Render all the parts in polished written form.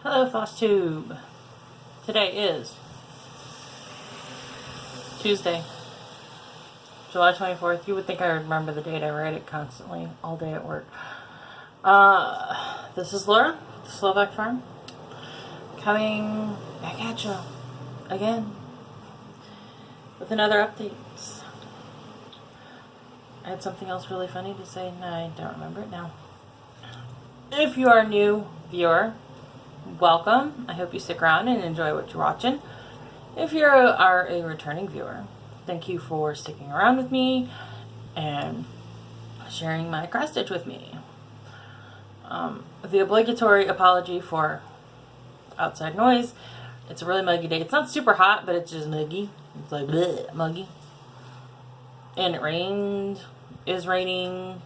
Hello, FlossTube. Today is Tuesday, July 24th. You would think I would remember the date. I write it constantly, all day at work. This is Laura, the Slovak Farm, coming back at you again with another update. I had something else really funny to say, and I don't remember it now. If you are a new viewer, welcome. I hope you stick around and enjoy what you're watching. If you are a returning viewer, thank you for sticking around with me and sharing my cross stitch with me. The obligatory apology for outside noise. It's a really muggy day. It's not super hot, but it's just muggy. It's like bleh, muggy. And it rained. Is raining.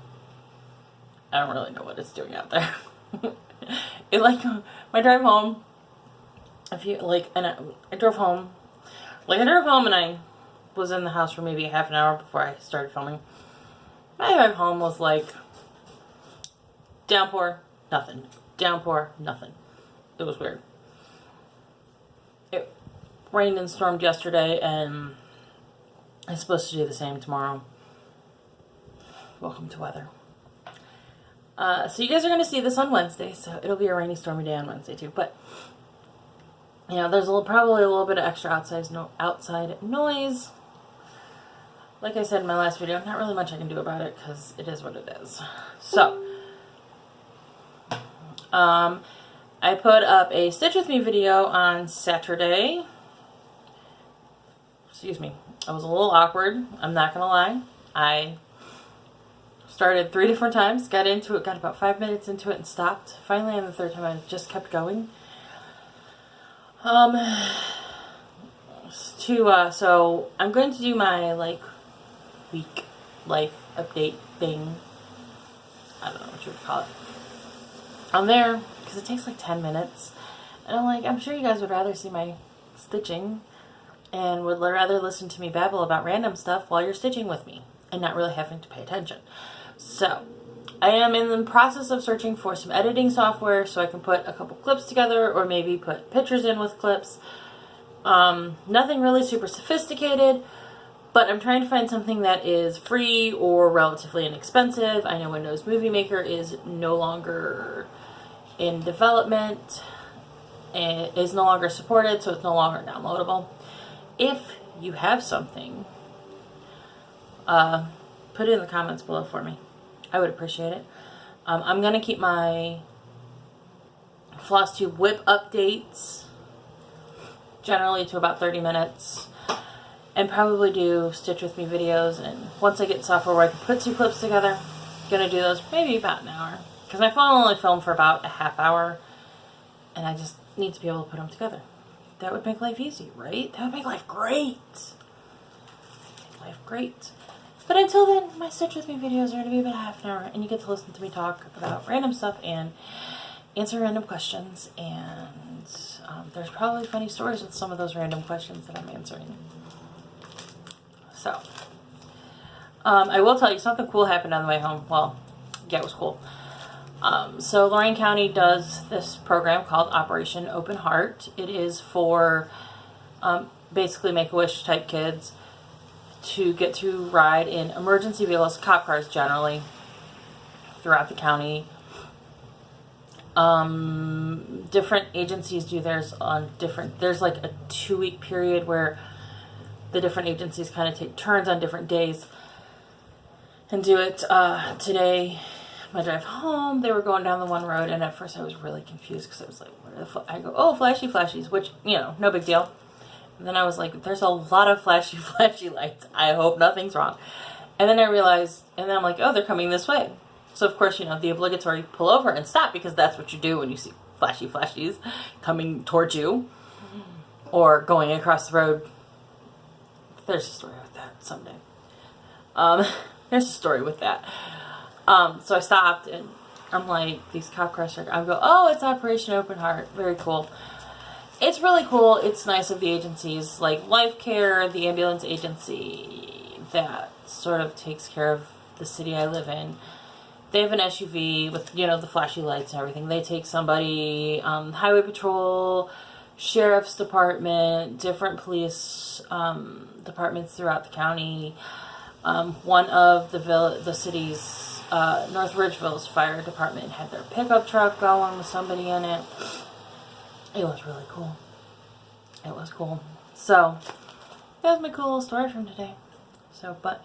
I don't really know what it's doing out there. It like my drive home. I drove home. I drove home and I was in the house for maybe a half an hour before I started filming. My drive home was like downpour, nothing. Downpour, nothing. It was weird. It rained and stormed yesterday, and it's supposed to do the same tomorrow. Welcome to weather. So you guys are going to see this on Wednesday, so it'll be a rainy, stormy day on Wednesday too. But, you know, there's probably a little bit of extra outside noise. Like I said in my last video, not really much I can do about it because it is what it is. So, I put up a Stitch With Me video on Saturday. Excuse me. I was a little awkward. I'm not going to lie. I started 3 different times, got into it, got about 5 minutes into it and stopped. Finally, on the third time, I just kept going. So I'm going to do my, week life update thing. I don't know what you would call it. On there, because it takes 10 minutes. And I'm sure you guys would rather see my stitching and would rather listen to me babble about random stuff while you're stitching with me and not really having to pay attention. So, I am in the process of searching for some editing software so I can put a couple clips together or maybe put pictures in with clips. Nothing really super sophisticated, but I'm trying to find something that is free or relatively inexpensive. I know Windows Movie Maker is no longer in development and is no longer supported, so it's no longer downloadable. If you have something, put it in the comments below for me. I would appreciate it. I'm going to keep my FlossTube whip updates generally to about 30 minutes and probably do Stitch With Me videos. And once I get software where I can put 2 clips together, I'm going to do those maybe about an hour. Because my phone only filmed for about a half hour and I just need to be able to put them together. That would make life easy, right? That would make life great. Make life great. But until then, my Stitch With Me videos are going to be about half an hour, and you get to listen to me talk about random stuff and answer random questions, and there's probably funny stories with some of those random questions that I'm answering. So, I will tell you, something cool happened on the way home. Well, yeah, it was cool. So Lorain County does this program called Operation Open Heart. It is for basically Make-A-Wish type kids to get to ride in emergency vehicles, cop cars generally, throughout the county. Different agencies do theirs on different, there's a 2-week period where the different agencies kind of take turns on different days and do it. Today, my drive home, they were going down the one road, and at first I was really confused because I was like, what are the I go, oh, flashies, which, no big deal. And then I was like, there's a lot of flashy lights. I hope nothing's wrong. And then I realized, and then I'm like, oh, they're coming this way. So, of course, the obligatory pull over and stop, because that's what you do when you see flashies coming towards you or going across the road. There's a story with that someday. There's a story with that. So I stopped, and I'm like, these cop cars are, I go, oh, it's Operation Open Heart. Very cool. It's really cool. It's nice of the agencies like Life Care, the ambulance agency that sort of takes care of the city I live in, they have an SUV with, you know, the flashy lights and everything. They take somebody, highway patrol, sheriff's department, different police departments throughout the county. One of the city's, North Ridgeville's fire department had their pickup truck going with somebody in it. It was really cool. It was cool. So, that was my cool little story from today. So, but,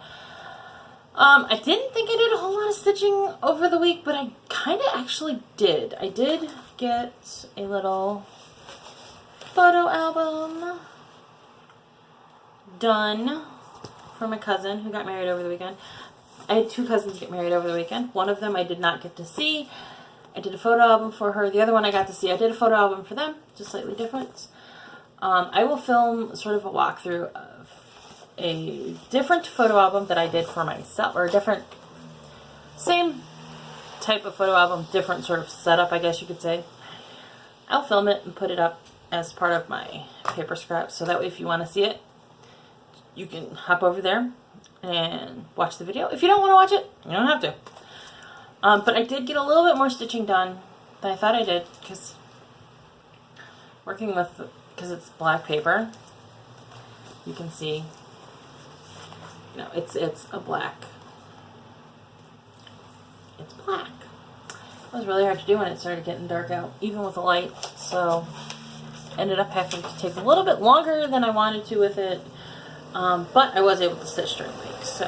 I didn't think I did a whole lot of stitching over the week, but I kind of actually did. I did get a little photo album done for my cousin who got married over the weekend. I had 2 cousins get married over the weekend. One of them I did not get to see. I did a photo album for her. The other one I got to see. I did a photo album for them, just slightly different. I will film sort of a walkthrough of a different photo album that I did for myself, or a different, same type of photo album, different sort of setup, I guess you could say. I'll film it and put it up as part of my paper scraps, so that way if you want to see it, you can hop over there and watch the video. If you don't want to watch it, you don't have to. But I did get a little bit more stitching done than I thought I did, because working with, because it's black paper, you can see, you know, it's a black, it's black. It was really hard to do when it started getting dark out, even with the light, so ended up having to take a little bit longer than I wanted to with it, but I was able to stitch during the week. So,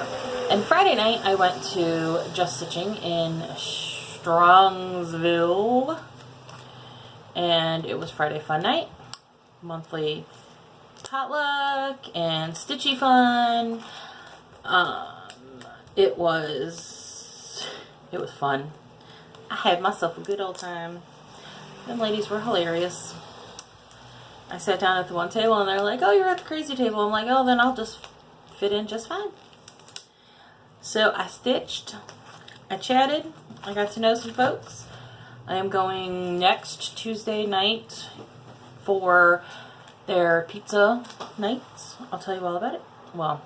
and Friday night I went to Just Stitching in Strongsville, and it was Friday Fun Night, monthly potluck and stitchy fun. It was fun. I had myself a good old time. Them ladies were hilarious. I sat down at the one table and they're like, "Oh, you're at the crazy table." I'm like, "Oh, then I'll just fit in just fine." So I stitched, I chatted, I got to know some folks. I am going next Tuesday night for their pizza nights. I'll tell you all about it. Well,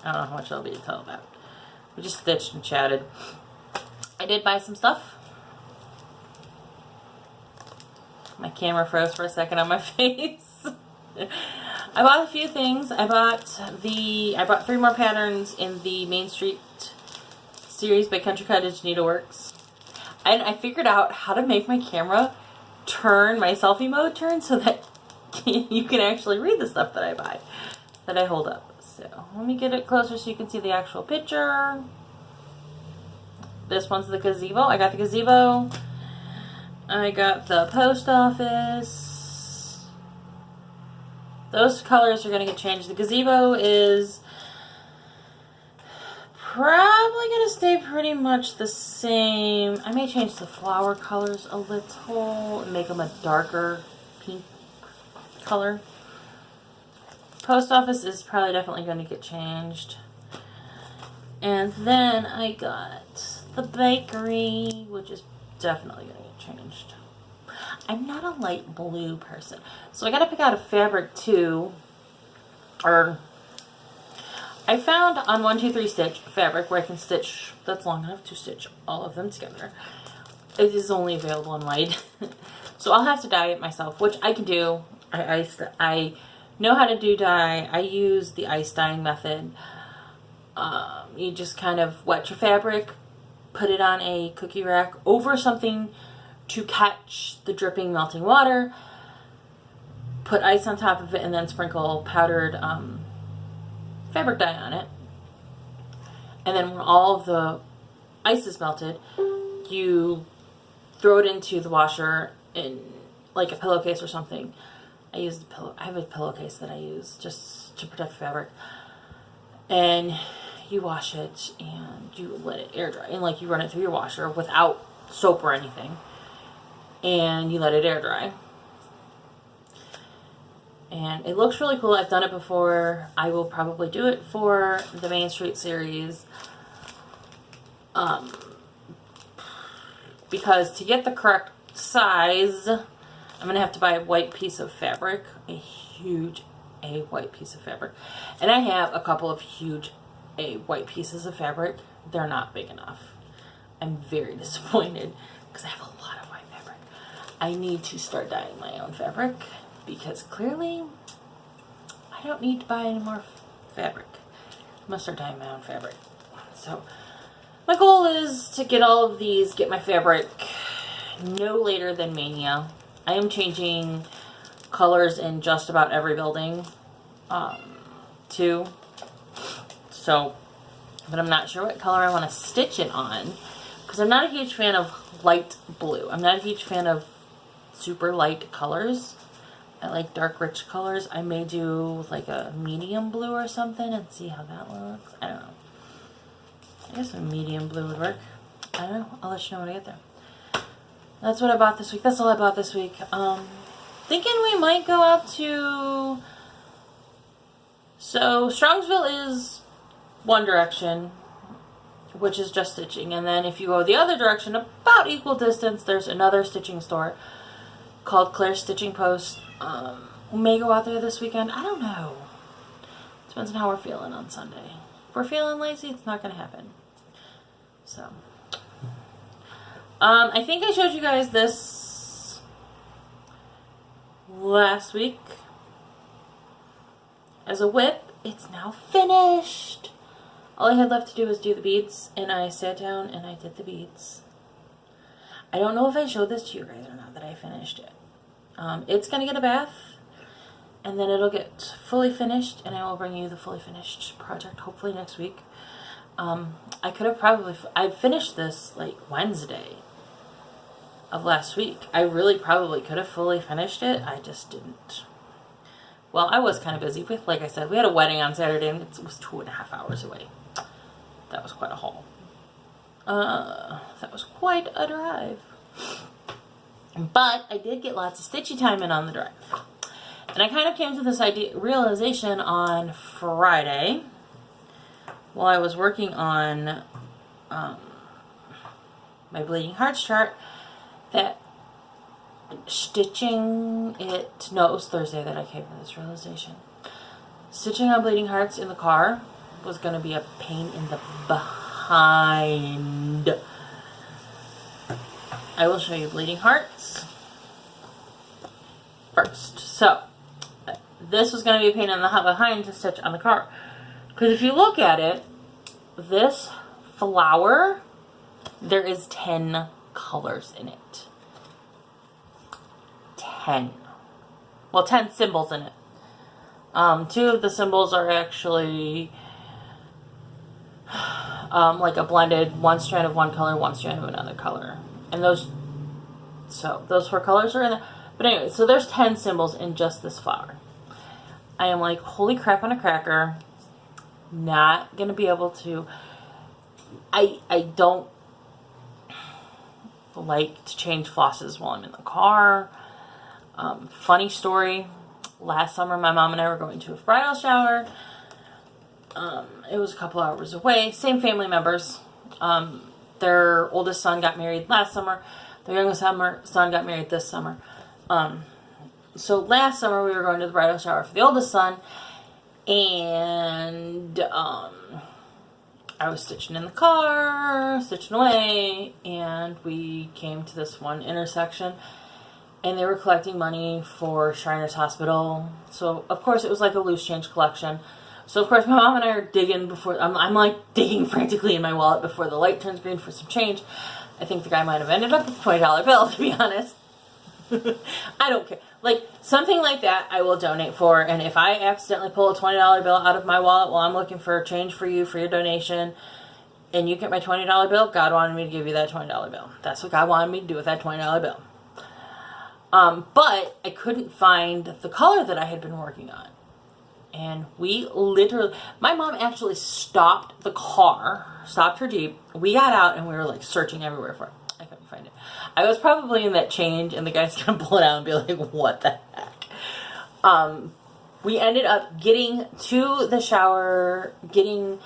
I don't know how much there'll be to tell about. We just stitched and chatted. I did buy some stuff. My camera froze for a second on my face. I bought a few things. I bought 3 more patterns in the Main Street series by Country Cottage Needleworks. And I figured out how to make my camera turn, my selfie mode turn, so that you can actually read the stuff that I buy, that I hold up. So let me get it closer so you can see the actual picture. This one's the gazebo. I got the gazebo. I got the post office. Those colors are going to get changed. The gazebo is probably going to stay pretty much the same. I may change the flower colors a little and make them a darker pink color. Post office is probably definitely going to get changed. And then I got the bakery, which is definitely going to get changed. I'm not a light blue person, so I got to pick out a fabric too. Or I found on 123 Stitch fabric where I can stitch, that's long enough to stitch all of them together. It is only available in white. So I'll have to dye it myself, which I can do. I know how to do dye. I use the ice dyeing method. You just kind of wet your fabric, put it on a cookie rack over something to catch the dripping melting water, put ice on top of it, and then sprinkle powdered fabric dye on it. And then when all of the ice is melted, you throw it into the washer in like a pillowcase or something. I have a pillowcase that I use just to protect the fabric. And you wash it and you let it air dry. And like you run it through your washer without soap or anything. And you let it air dry. And it looks really cool. I've done it before. I will probably do it for the Main Street series. Because to get the correct size, I'm going to have to buy a white piece of fabric. A white piece of fabric. And I have a couple of huge white pieces of fabric. They're not big enough. I'm very disappointed because I have a lot of white fabric. I need to start dyeing my own fabric because clearly I don't need to buy any more fabric. I'm gonna start dyeing my own fabric. So my goal is to get all of these, get my fabric no later than Mania. I am changing colors in just about every building too. So, but I'm not sure what color I want to stitch it on because I'm not a huge fan of light blue. I'm not a huge fan of super light colors. I like dark, rich colors. I may do like a medium blue or something and see how that looks. I don't know. I guess a medium blue would work. I don't know. I'll let you know when I get there. That's what I bought this week. That's all I bought this week. Thinking we might go out to... So, Strongsville is one direction, which is just stitching. And then if you go the other direction, about equal distance, there's another stitching store called Claire's Stitching Post. We may go out there this weekend. I don't know. Depends on how we're feeling on Sunday. If we're feeling lazy, it's not going to happen. So, I think I showed you guys this last week as a whip. It's now finished. All I had left to do was do the beads, and I sat down and I did the beads. I don't know if I showed this to you guys or not, that I finished it. It's going to get a bath, and then it'll get fully finished, and I will bring you the fully finished project hopefully next week. I could have I finished this like Wednesday of last week. I really probably could have fully finished it. I just didn't. Well, I was kind of busy with, like I said, we had a wedding on Saturday, and it was 2.5 hours away. That was quite a haul. That was quite a drive. But I did get lots of stitchy time in on the drive. And I kind of came to this realization on Friday while I was working on my Bleeding Hearts chart that stitching it... No, it was Thursday that I came to this realization. Stitching on Bleeding Hearts in the car was going to be a pain in the behind. I will show you Bleeding Hearts first. So, this was going to be a pain in the behind to stitch on the car. Because if you look at it, this flower, there is 10 colors in it. 10. Well, 10 symbols in it. 2 of the symbols are actually like a blended, one strand of one color, one strand of another color. And those 4 colors are in there. But anyway, so there's 10 symbols in just this flower. I am like, holy crap on a cracker. Not going to be able to... I don't like to change flosses while I'm in the car. Funny story. Last summer, my mom and I were going to a bridal shower. It was a couple hours away. Same family members. Their oldest son got married last summer. Their youngest son got married this summer. So last summer, we were going to the bridal shower for the oldest son. And I was stitching in the car, stitching away. And we came to this one intersection. And they were collecting money for Shriners Hospital. So, of course, it was like a loose change collection. So, of course, my mom and I are digging before... I'm like digging frantically in my wallet before the light turns green for some change. I think the guy might have ended up with a $20 bill, to be honest. I don't care. Like, something like that I will donate for. And if I accidentally pull a $20 bill out of my wallet while I'm looking for change for you for your donation, and you get my $20 bill, God wanted me to give you that $20 bill. That's what God wanted me to do with that $20 bill. But I couldn't find the color that I had been working on. And we literally... My mom actually stopped the car, stopped her Jeep. We got out and we were like searching everywhere for it. I couldn't find it. I was probably in that change and the guy's going to pull it out and be like, what the heck? We ended up getting to the shower, getting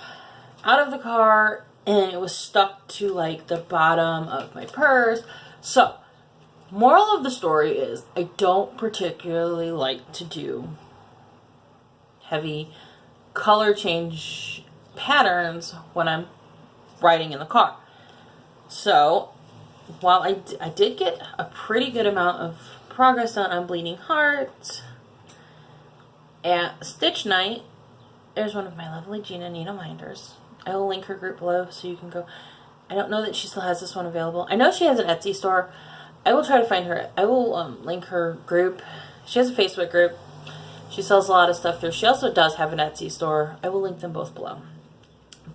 out of the car, and it was stuck to like the bottom of my purse. So... Moral of the story is, I don't particularly like to do heavy color change patterns when I'm riding in the car. So while I did get a pretty good amount of progress done on Bleeding Heart, at Stitch Night, there's one of my lovely Gina Needleminders. I will link her group below so you can go. I don't know that she still has this one available. I know she has an Etsy store. I will try to find her. I will link her group. She has a Facebook group. She sells a lot of stuff there. She also does have an Etsy store. I will link them both below.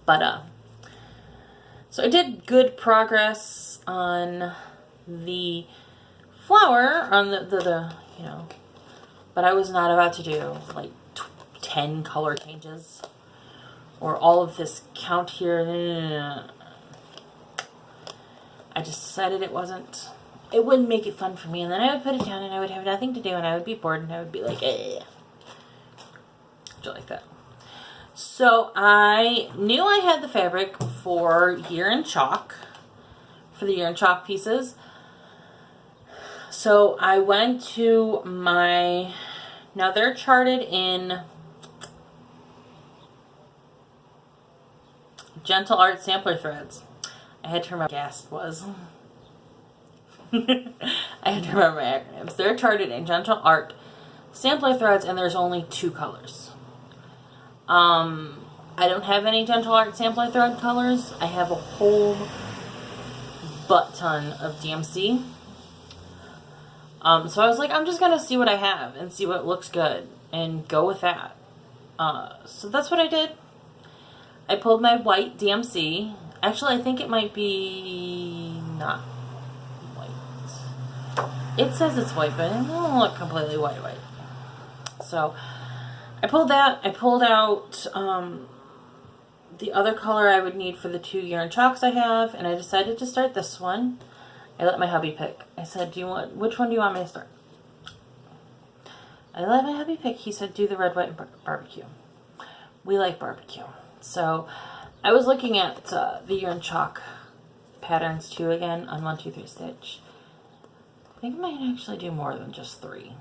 But, so I did good progress on the flower, on the you know, but I was not about to do like 10 color changes or all of this count here. I just decided it wouldn't make it fun for me, and then I would put it down and I would have nothing to do and I would be bored and I would be like, eh. Like that. So I knew I had the fabric for Year in Chalk, for the Year in Chalk pieces. So I went to now they're charted in Gentle Art Sampler Threads. I had to remember what GASP was. I had to remember my acronyms. They're charted in Gentle Art Sampler Threads, and there's only 2 colors. I don't have any Gentle Art Sampler Thread colors. I have a whole butt ton of DMC. So I was like, I'm just gonna see what I have and see what looks good and go with that. So that's what I did. I pulled my white DMC. Actually, I think it might be not white. It says it's white, but it doesn't look completely white. So I pulled that. I pulled out the other color I would need for the 2 Year in Chalks I have, and I decided to start this one. I let my hubby pick. I said, which one do you want me to start? I let my hubby pick. He said, do the red, white, and barbecue. We like barbecue. So I was looking at the Year in Chalk patterns too again on 1, 2, 3 stitch. I think I might actually do more than just 3.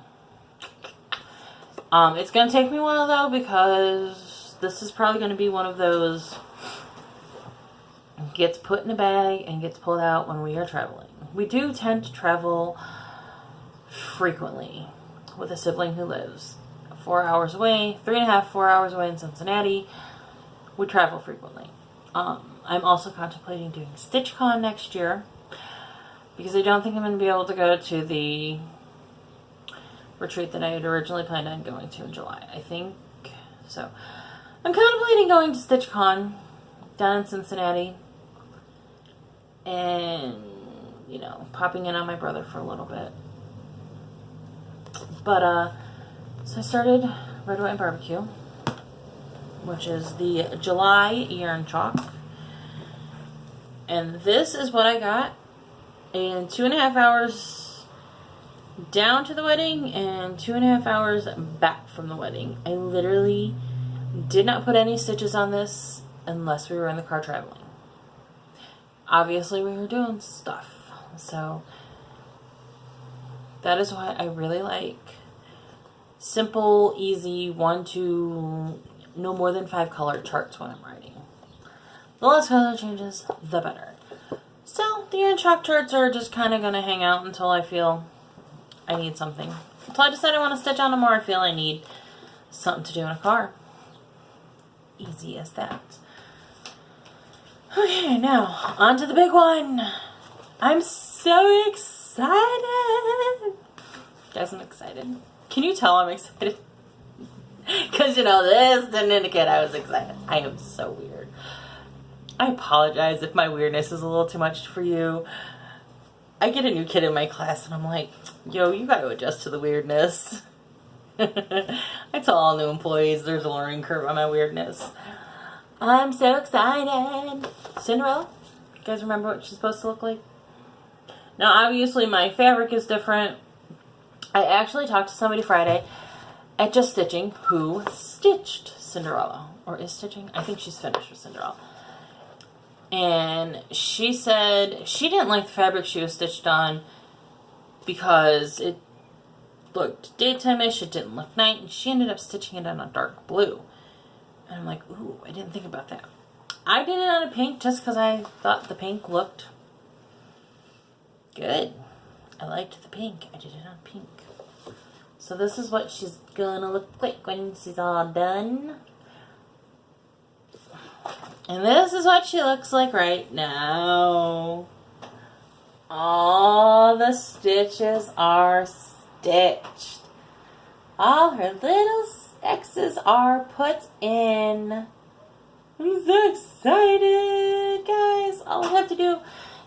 It's going to take me a while though, because this is probably going to be one of those gets put in a bag and gets pulled out when we are traveling. We do tend to travel frequently with a sibling who lives 4 hours away, 3.5, 4 hours away in Cincinnati. We travel frequently. I'm also contemplating doing StitchCon next year because I don't think I'm going to be able to go to the retreat that I had originally planned on going to in July. I think so. I'm contemplating going to StitchCon down in Cincinnati and, you know, popping in on my brother for a little bit. But, so I started Red, White, and Barbecue, which is the July Year in Chalk. And this is what I got in 2.5 hours down to the wedding and 2.5 hours back from the wedding. I literally did not put any stitches on this unless we were in the car traveling. Obviously we were doing stuff, so that is why I really like simple, easy, 1 to no more than 5 color charts when I'm writing. The less color changes, the better. So the Year in Chalk charts are just kind of going to hang out until I feel I need something. Until I decide I want to stitch on them or I feel I need something to do in a car. Easy as that. Okay, now on to the big one. I'm so excited. Guys, I'm excited. Can you tell I'm excited? Because, you know, this didn't indicate I was excited. I am so weird. I apologize if my weirdness is a little too much for you. I get a new kid in my class and I'm like, yo, you got to adjust to the weirdness. I tell all new employees there's a learning curve on my weirdness. I'm so excited. Cinderella? You guys remember what she's supposed to look like? Now, obviously, my fabric is different. I actually talked to somebody Friday at Just Stitching who stitched Cinderella. Or is stitching? I think she's finished with Cinderella. And she said she didn't like the fabric she was stitched on because it looked daytime-ish, it didn't look night, and she ended up stitching it on a dark blue. And I'm like, ooh, I didn't think about that. I did it on a pink just because I thought the pink looked Good. I liked the pink. I did it on pink. So this is what she's gonna look like when she's all done. And this is what she looks like right now. All the stitches are stitched. All her little X's are put in. I'm so excited, guys. All I have to do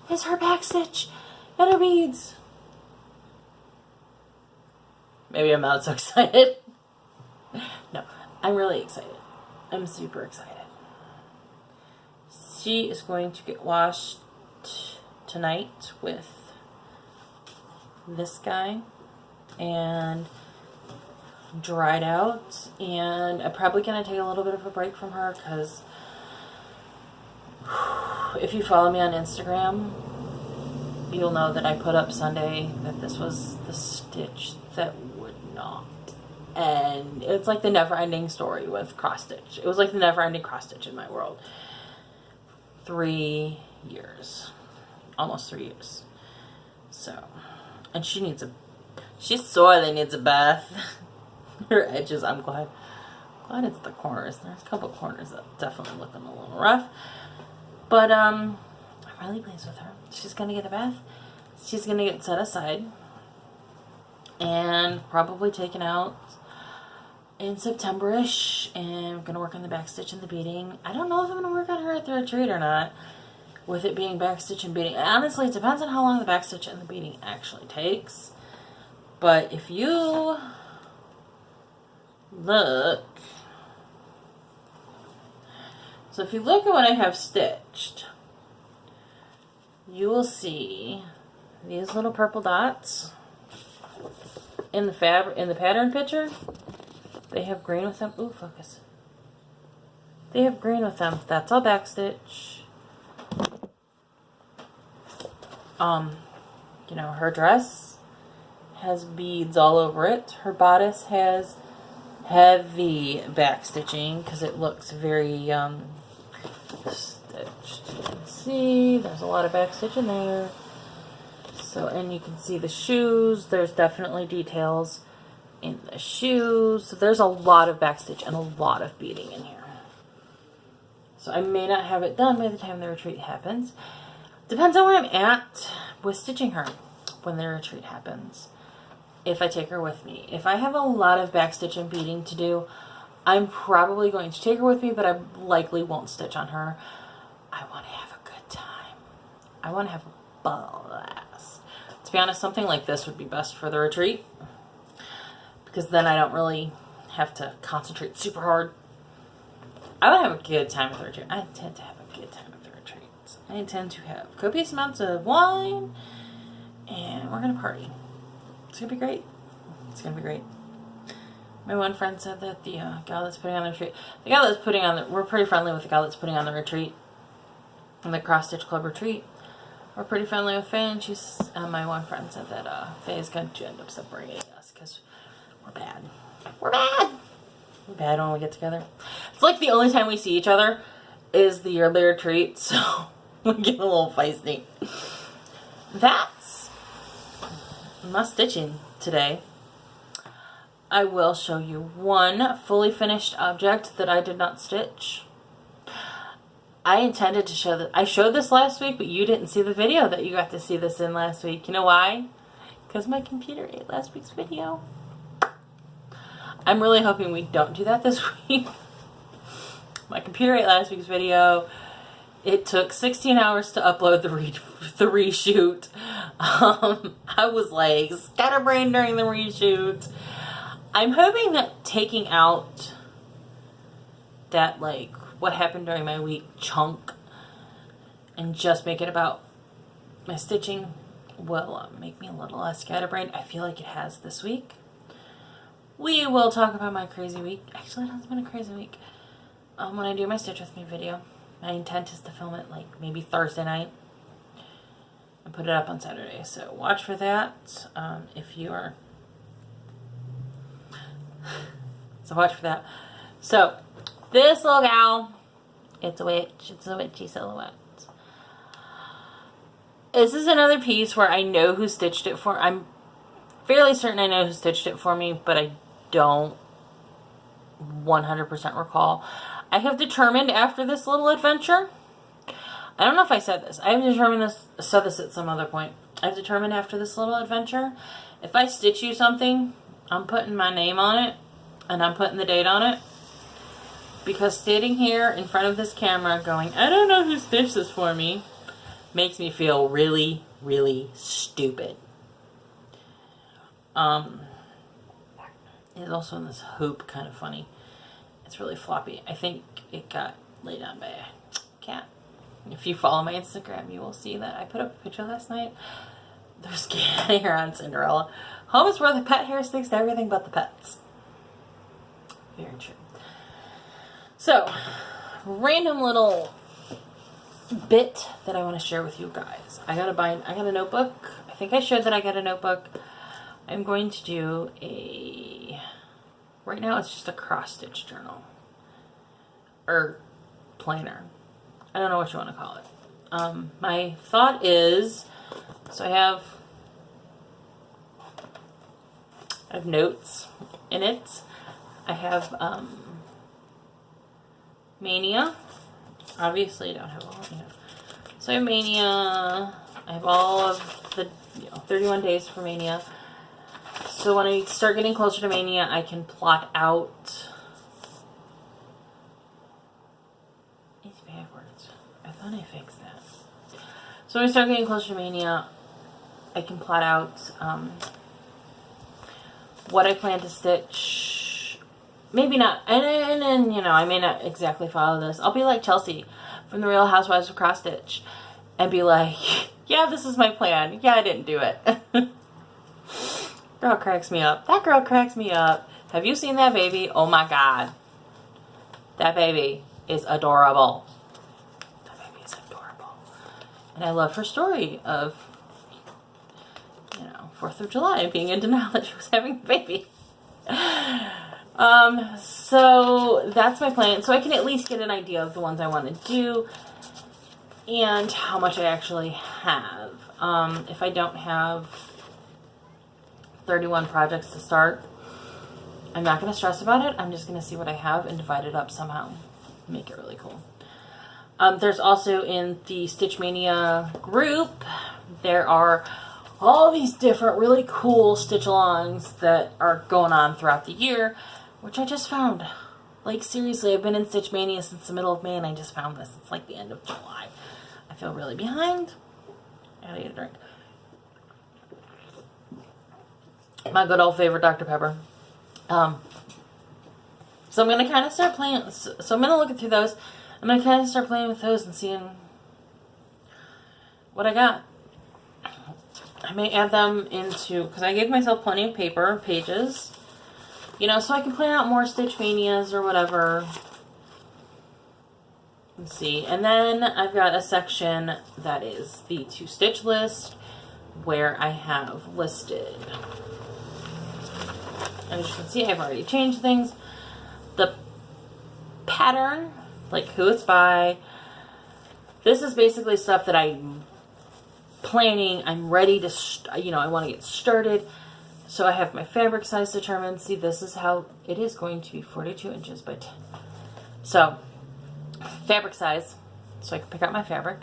is her back stitch and her beads. Maybe I'm not so excited. No, I'm really excited. I'm super excited. She is going to get washed tonight with this guy and dried out, and I'm probably going to take a little bit of a break from her because if you follow me on Instagram, you'll know that I put up Sunday that this was the stitch that would not. And it's like the never-ending story with cross-stitch. It was like the never-ending cross-stitch in my world. 3 years. Almost 3 years. So, and she's sore that needs a bath. Her edges, I'm glad it's the corners. There's a couple corners that definitely looking a little rough. But, I'm really pleased with her. She's going to get a bath. She's going to get set aside. And probably taken out in September-ish. And I'm going to work on the backstitch and the beading. I don't know if I'm going to work on her at the retreat or not. With it being backstitch and beading. Honestly, it depends on how long the backstitch and the beading actually takes. But if you look... So if you look at what I have stitched, you will see these little purple dots in the pattern picture. They have green with them. Ooh, focus. They have green with them. That's all backstitch. You know, her dress has beads all over it. Her bodice has heavy backstitching because it looks very stitched. You can see there's a lot of backstitch in there. So, and you can see the shoes. There's definitely details in the shoes. So there's a lot of backstitch and a lot of beading in here. So I may not have it done by the time the retreat happens. Depends on where I'm at with stitching her when the retreat happens. If I take her with me. If I have a lot of backstitch and beading to do, I'm probably going to take her with me, but I likely won't stitch on her. I want to have a good time. I want to have a blast. To be honest, something like this would be best for the retreat, because then I don't really have to concentrate super hard. I want to have a good time with the retreat. I intend to have a good time with the retreat. I intend to have copious amounts of wine, and we're going to party. It's going to be great. It's going to be great. My one friend said that the gal that's putting on the retreat, we're pretty friendly with the gal that's putting on the retreat, in the Cross Stitch Club retreat. We're pretty friendly with Faye, and she's, my one friend said that Faye is going to end up separating us because we're bad. We're bad. We're bad when we get together. It's like the only time we see each other is the yearly retreat, so we get a little feisty. That's my stitching today. I will show you one fully finished object that I did not stitch. I intended to show that. I showed this last week, but you didn't see the video that you got to see this in last week. You know why? Because my computer ate last week's video. I'm really hoping we don't do that this week. My computer ate last week's video. It took 16 hours to upload the reshoot. I was like scatterbrained during the reshoot. I'm hoping that taking out that, like, what happened during my week chunk and just make it about my stitching will make me a little less scatterbrained. I feel like it has this week. We will talk about my crazy week. Actually, it hasn't been a crazy week. When I do my Stitch With Me video, my intent is to film it like maybe Thursday night and put it up on Saturday. So watch for that if you are. So watch for that. So this little gal, it's a witch. It's a witchy silhouette. This is another piece where I know who stitched it for. I'm fairly certain I know who stitched it for me, but I don't 100% recall. I have determined after this little adventure, I don't know if I said this. I have determined this, said this at some other point. I've determined after this little adventure, if I stitch you something, I'm putting my name on it, and I'm putting the date on it. Because standing here in front of this camera going, I don't know who stitched this for me, makes me feel really, really stupid. It's also in this hoop, kind of funny. It's really floppy. I think it got laid down by a cat. If you follow my Instagram, you will see that I put up a picture last night. There's cat hair on Cinderella. Home is where the pet hair sticks to everything but the pets. Very true. So, random little bit that I want to share with you guys. I got a notebook. I think I showed that I got a notebook. I'm going to do right now it's just a cross stitch journal. Or planner. I don't know what you want to call it. My thought is, so I have notes in it. I have Mania. Obviously, I don't have all. So I have Mania. I have all of the 31 days for Mania. So when I start getting closer to Mania, I can plot out. It's backwards. I thought I fixed that. So when I start getting closer to Mania, I can plot out what I plan to stitch. Maybe not, and I may not exactly follow this. I'll be like Chelsea from The Real Housewives of Cross Stitch and be like, yeah, this is my plan. Yeah, I didn't do it. Girl cracks me up. That girl cracks me up. Have you seen that baby? Oh my God. That baby is adorable. That baby is adorable. And I love her story of, 4th of July and being in denial that she was having a baby. So that's my plan. So I can at least get an idea of the ones I want to do and how much I actually have. If I don't have 31 projects to start, I'm not going to stress about it. I'm just going to see what I have and divide it up somehow. Make it really cool. There's also in the Stitch Mania group, there are all these different really cool stitch-alongs that are going on throughout the year, which I just found. Like, seriously, I've been in Stitch Mania since the middle of May, and I just found this. It's like the end of July. I feel really behind. I gotta get a drink. My good old favorite Dr. Pepper. So I'm going to kind of start playing. So I'm going to look through those. I'm going to kind of start playing with those and seeing what I got. I may add them into, because I gave myself plenty of paper, pages, so I can plan out more Stitch Manias or whatever. Let's see. And then I've got a section that is the to stitch list where I have listed, as you can see, I've already changed things. The pattern, like who it's by. This is basically stuff that I'm planning. I'm ready to, I want to get started. So I have my fabric size determined. See, this is how it is going to be 42 inches by 10. So, fabric size. So I can pick out my fabric.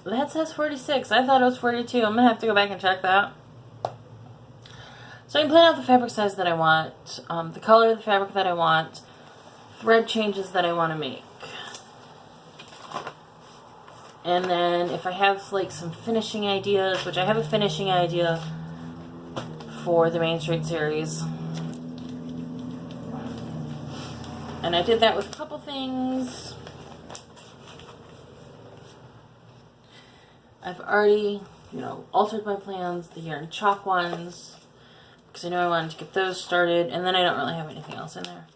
That says 46. I thought it was 42. I'm going to have to go back and check that. So I can plan out the fabric size that I want, the color of the fabric that I want, thread changes that I want to make. And then if I have like some finishing ideas, which I have a finishing idea for the Main Street series. And I did that with a couple things. I've already, altered my plans, the yarn chalk ones, because I know I wanted to get those started, and then I don't really have anything else in there.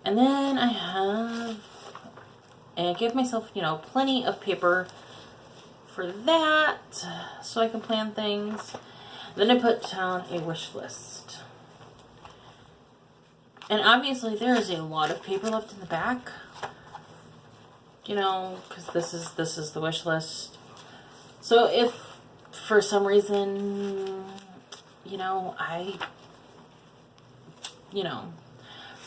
And then I have, and I give myself, plenty of paper for that, so I can plan things. Then I put down a wish list. And obviously there is a lot of paper left in the back. you know, because this is the wish list. So if for some reason, you know, I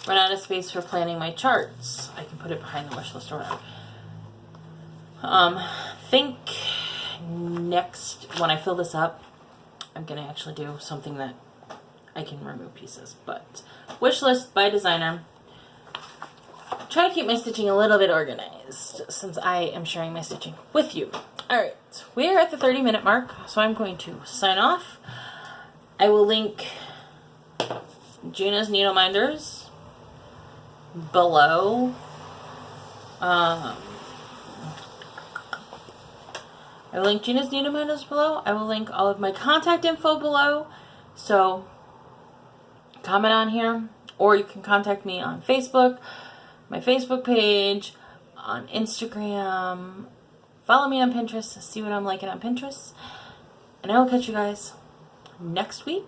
run out of space for planning my charts, I can put it behind the wish list or whatever. Think next, when I fill this up, I'm going to actually do something that I can remove pieces. But wish list by designer. Try to keep my stitching a little bit organized since I am sharing my stitching with you. Alright, we're at the 30-minute mark, so I'm going to sign off. I will link Gina's Needleminders below. I will link Gina's Needleminders below. I will link all of my contact info below. So comment on here, or you can contact me on Facebook, my Facebook page, on Instagram. Follow me on Pinterest to see what I'm liking on Pinterest. And I will catch you guys next week.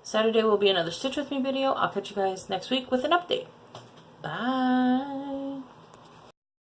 Saturday will be another Stitch With Me video. I'll catch you guys next week with an update. Bye.